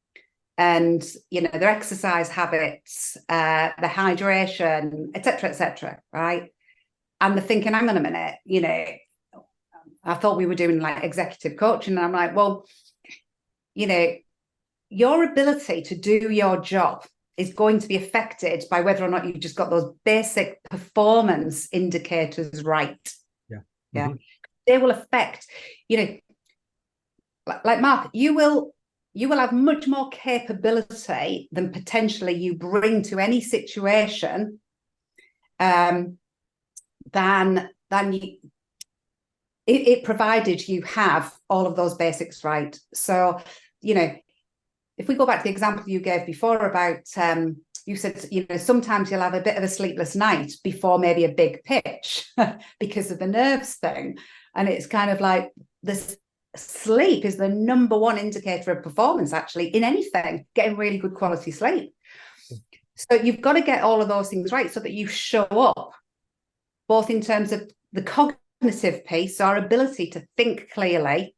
and, you know, their exercise habits, their hydration, etc., right? And they're thinking, hang on a minute, you know, I thought we were doing like executive coaching. And I'm like, well, you know, your ability to do your job is going to be affected by whether or not you just got those basic performance indicators right. Yeah. They will affect, you know, like Mark, you will you will have much more capability than potentially you bring to any situation than you, it provided you have all of those basics right. So, you know, if we go back to the example you gave before about, you said, you know, sometimes you'll have a bit of a sleepless night before maybe a big pitch because of the nerves thing. And it's kind of like this sleep is the number one indicator of performance, actually, in anything, getting really good quality sleep. So you've got to get all of those things right so that you show up, both in terms of the cognitive piece, our ability to think clearly,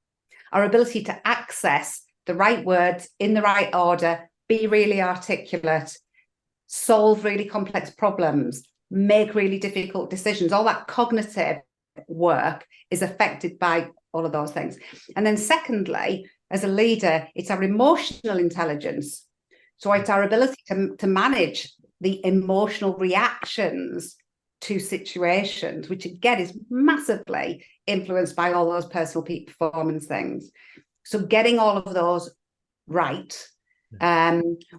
our ability to access the right words in the right order, be really articulate, solve really complex problems, make really difficult decisions. All that cognitive work is affected by all of those things. And then secondly, as a leader, it's our emotional intelligence. So it's our ability to manage the emotional reactions to situations, which again is massively influenced by all those personal peak performance things. So getting all of those right,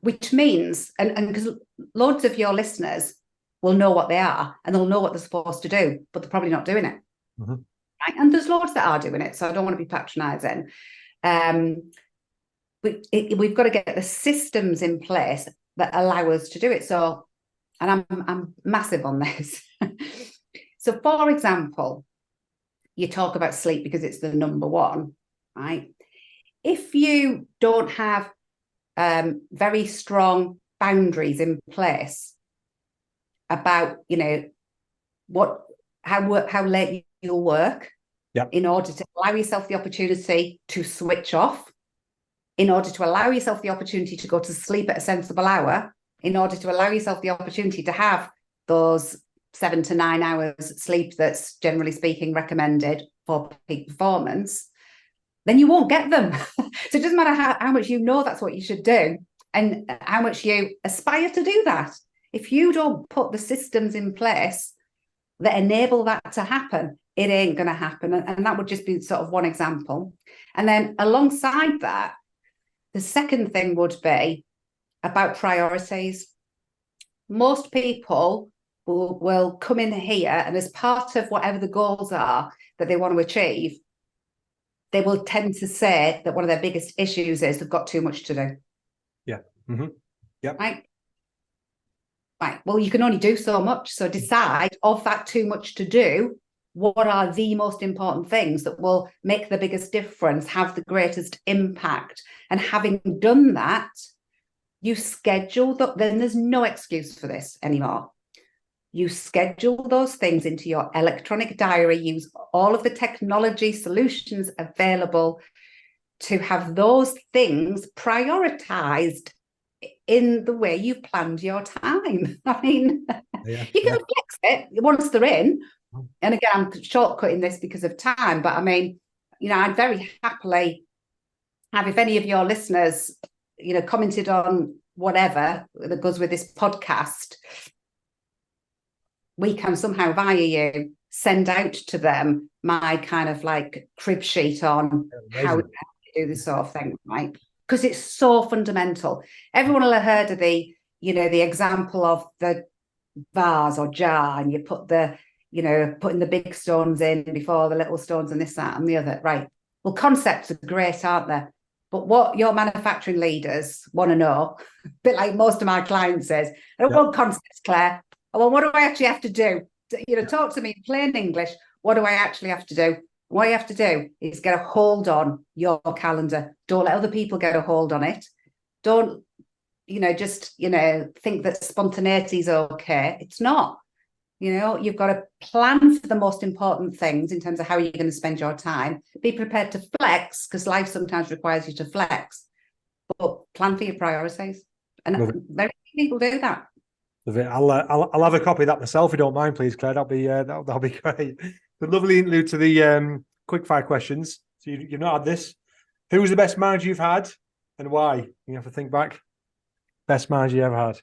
which means, and because loads of your listeners will know what they are and they'll know what they're supposed to do, but they're probably not doing it. Mm-hmm. Right? And there's loads that are doing it, so I don't want to be patronising. We've got to get the systems in place that allow us to do it. So, and I'm massive on this. So, for example, you talk about sleep because it's the number one, right? If you don't have very strong boundaries in place about, you know, how late you'll work, in order to allow yourself the opportunity to switch off, in order to allow yourself the opportunity to go to sleep at a sensible hour, in order to allow yourself the opportunity to have those 7 to 9 hours sleep that's generally speaking recommended for peak performance, then you won't get them. So it doesn't matter how much you know that's what you should do and how much you aspire to do that. If you don't put the systems in place that enable that to happen, it ain't going to happen. And that would just be sort of one example. And then alongside that, the second thing would be about priorities. Most people will come in here and as part of whatever the goals are that they want to achieve, they will tend to say that one of their biggest issues is they've got too much to do. Yeah. Mm-hmm. Yeah. Right. Well, you can only do so much. So decide of that too much to do, what are the most important things that will make the biggest difference, have the greatest impact. And having done that, you schedule that. Then there's no excuse for this anymore. You schedule those things into your electronic diary, use all of the technology solutions available to have those things prioritized in the way you've planned your time. I mean, you can flex it once they're in. And again, I'm shortcutting this because of time, but I mean, you know, I'd very happily have, if any of your listeners, you know, commented on whatever that goes with this podcast, we can somehow via you send out to them my kind of like crib sheet on how to do this sort of thing, right? Because it's so fundamental. Everyone will have heard of the, you know, the example of the vase or jar, and you put the, you know, putting the big stones in before the little stones and this, that, and the other, right? Well, concepts are great, aren't they? But what your manufacturing leaders want to know, a bit like most of my clients says, I don't want concepts, Claire. Well, what do I actually have to do? You know, talk to me in plain English. What do I actually have to do? What you have to do is get a hold on your calendar. Don't let other people get a hold on it. Don't, you know, just, you know, think that spontaneity is okay. It's not. You know, you've got to plan for the most important things in terms of how you're going to spend your time. Be prepared to flex, because life sometimes requires you to flex, but plan for your priorities. And very few people do that. I'll have a copy of that myself if you don't mind, please, Claire. That'll be great. The lovely interlude to the quick fire questions. So you've not had this. Who was the best manager you've had, and why? You have to think back. Best manager you ever had.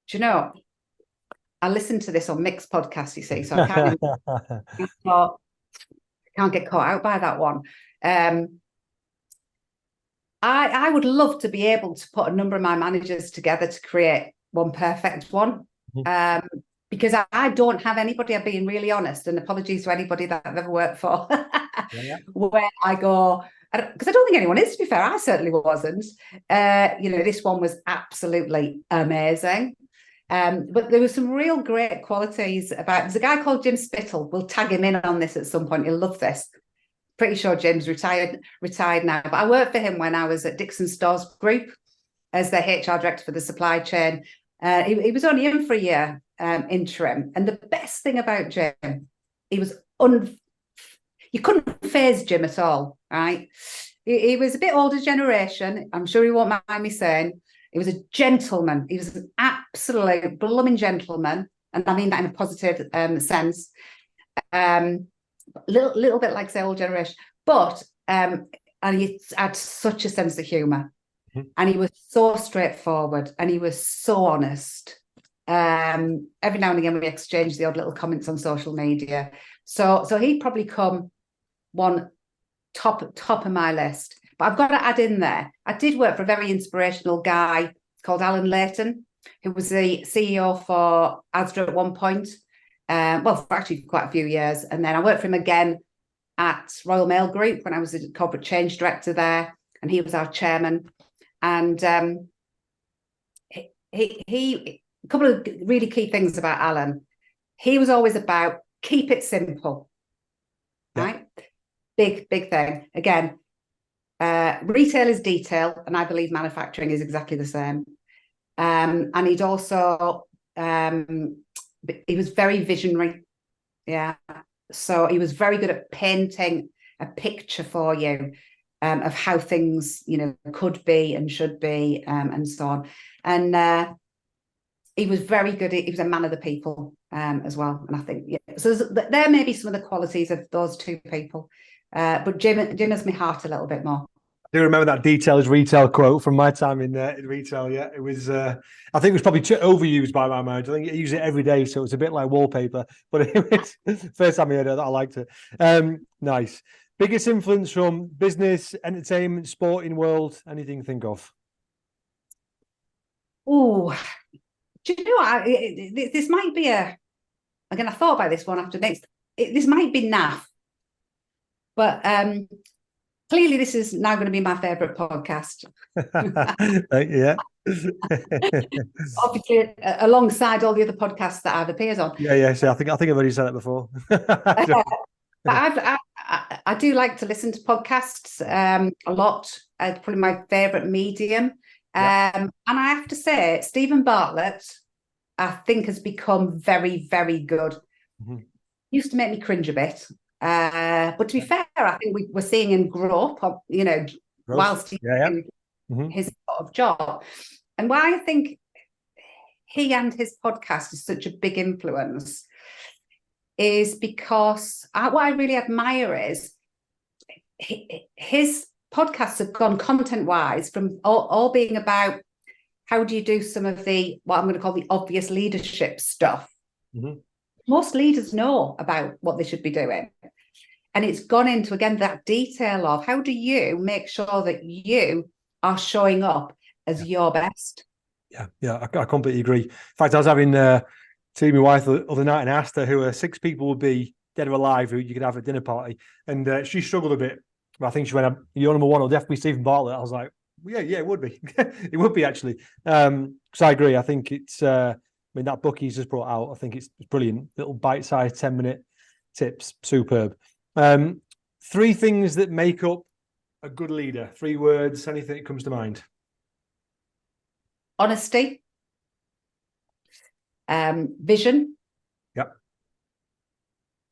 Do you know? I listened to this on Mixed Podcast, you see, so I can't get caught out by that one. I would love to be able to put a number of my managers together to create one perfect one. Mhm. Because I don't have anybody, I'm being really honest, and apologies to anybody that I've ever worked for, Yeah. where I go, because I don't think anyone is, to be fair, I certainly wasn't. This one was absolutely amazing. But there were some real great qualities about, there's a guy called Jim Spittle, we'll tag him in on this at some point, he'll love this. Pretty sure Jim's retired now, but I worked for him when I was at Dixon Stores Group as the HR director for the supply chain. He was only in for a year, interim. And the best thing about Jim, he was you couldn't phase Jim at all, right? He was a bit older generation. I'm sure he won't mind me saying. He was a gentleman. He was an absolute blooming gentleman. And I mean that in a positive sense. Little bit like, say, old generation. But, and he had such a sense of humour. Mhm. And he was so straightforward and he was so honest. Every now and again we exchanged the odd little comments on social media. So he'd probably come one top of my list. But I've got to add in there, I did work for a very inspirational guy called Alan Layton, who was the CEO for Asda at one point. For actually quite a few years. And then I worked for him again at Royal Mail Group when I was the corporate change director there, and he was our chairman. And he a couple of really key things about Alan. He was always about keep it simple, right? Big thing. Again, retail is detail, and I believe manufacturing is exactly the same. And he'd also, he was very visionary. Yeah. So he was very good at painting a picture for you of how things, could be and should be, and so on. And he was very good. He was a man of the people as well. And I think, so there may be some of the qualities of those two people. But Jim has my heart a little bit more. I do remember that detail is retail quote from my time in retail. Yeah, it was. I think it was probably overused by my manager. I think I use it every day, so it's a bit like wallpaper. But it was first time I heard it, I liked it. Nice. Biggest influence from business, entertainment, sporting world. Anything you think of? Oh, do you know what? This might be again, I thought about this one after next. This might be naff, but clearly this is now going to be my favourite podcast. Yeah. Obviously, alongside all the other podcasts that I've appeared on. Yeah. So I think I've already said it before. But I do like to listen to podcasts a lot. It's probably my favourite medium. And I have to say, Stephen Bartlett, I think, has become very, very good. Mm-hmm. Used to make me cringe a bit. But to be fair, I think we're seeing him grow up, whilst he's in his sort of job. And why I think he and his podcast is such a big influence is because what I really admire is his podcasts have gone content-wise from all being about how do you do some of what I'm going to call the obvious leadership stuff. Mm-hmm. Most leaders know about what they should be doing. And it's gone into, again, that detail of how do you make sure that you are showing up as your best? Yeah, I completely agree. In fact, I was having to my wife the other night and asked her who 6 people would be dead or alive who you could have at a dinner party. And she struggled a bit. I think she went, your number one will definitely be Stephen Bartlett. I was like, yeah, it would be. It would be, actually. So I agree. I think it's, that book he's just brought out, I think it's brilliant. Little bite-sized 10-minute tips. Superb. 3 things that make up a good leader. 3 words, anything that comes to mind. Honesty. Vision. Yep.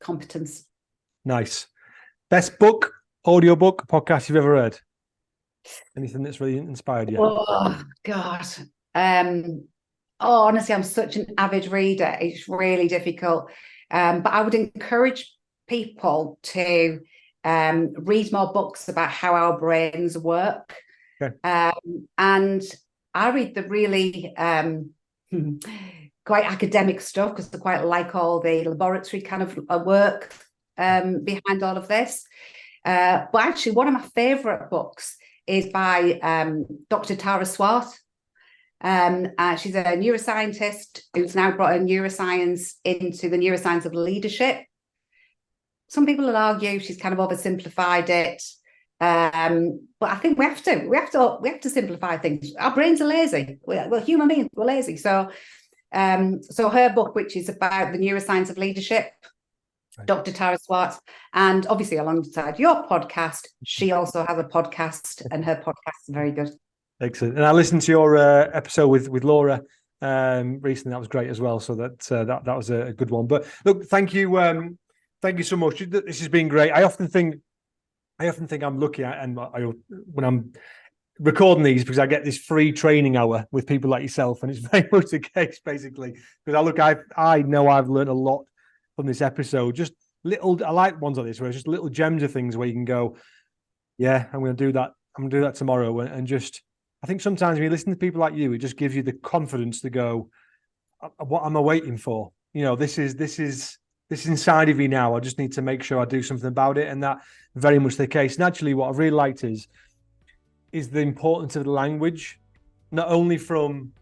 Competence. Nice. Best book, audiobook, podcast you've ever read? Anything that's really inspired you? Oh, God. Honestly, I'm such an avid reader. It's really difficult. But I would encourage people to read more books about how our brains work. Okay. And I read the really quite academic stuff because I quite like all the laboratory kind of work behind all of this. But actually, one of my favourite books is by Dr. Tara Swart. She's a neuroscientist who's now brought a neuroscience into the neuroscience of leadership. Some people will argue she's kind of oversimplified it, but I think we have to simplify things. Our brains are lazy. We're human beings. We're lazy. So her book, which is about the neuroscience of leadership, right. Dr. Tara Swart, and obviously alongside your podcast, she also has a podcast, and her podcast is very good. Excellent. And I listened to your episode with Laura recently. That was great as well. So that was a good one. But look, thank you. Thank you so much. This has been great. I often think I'm lucky, and when I'm recording these, because I get this free training hour with people like yourself, and it's very much the case, basically. Because I know I've learned a lot from this episode. Just little, I like ones like this where it's just little gems of things where you can go, yeah, I'm going to do that. I'm going to do that tomorrow, and just. I think sometimes when you listen to people like you, it just gives you the confidence to go, what am I waiting for? You know, this is inside of you now. I just need to make sure I do something about it. And that very much the case. And actually what I really liked is the importance of the language, not only from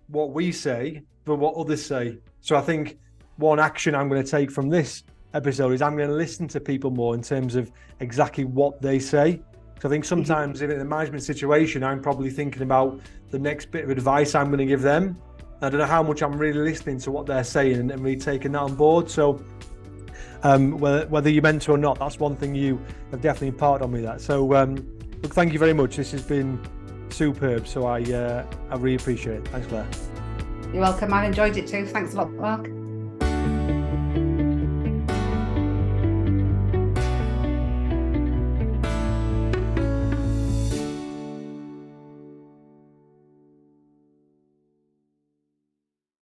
what we say, but what others say. So I think one action I'm going to take from this episode is I'm going to listen to people more in terms of exactly what they say. So I think sometimes in a management situation, I'm probably thinking about the next bit of advice I'm going to give them. I don't know how much I'm really listening to what they're saying and really taking that on board. So whether you're meant to or not, that's one thing you have definitely imparted on me that. So look, thank you very much. This has been superb. So I really appreciate it. Thanks, Claire. You're welcome. I've enjoyed it too. Thanks a lot, Mark.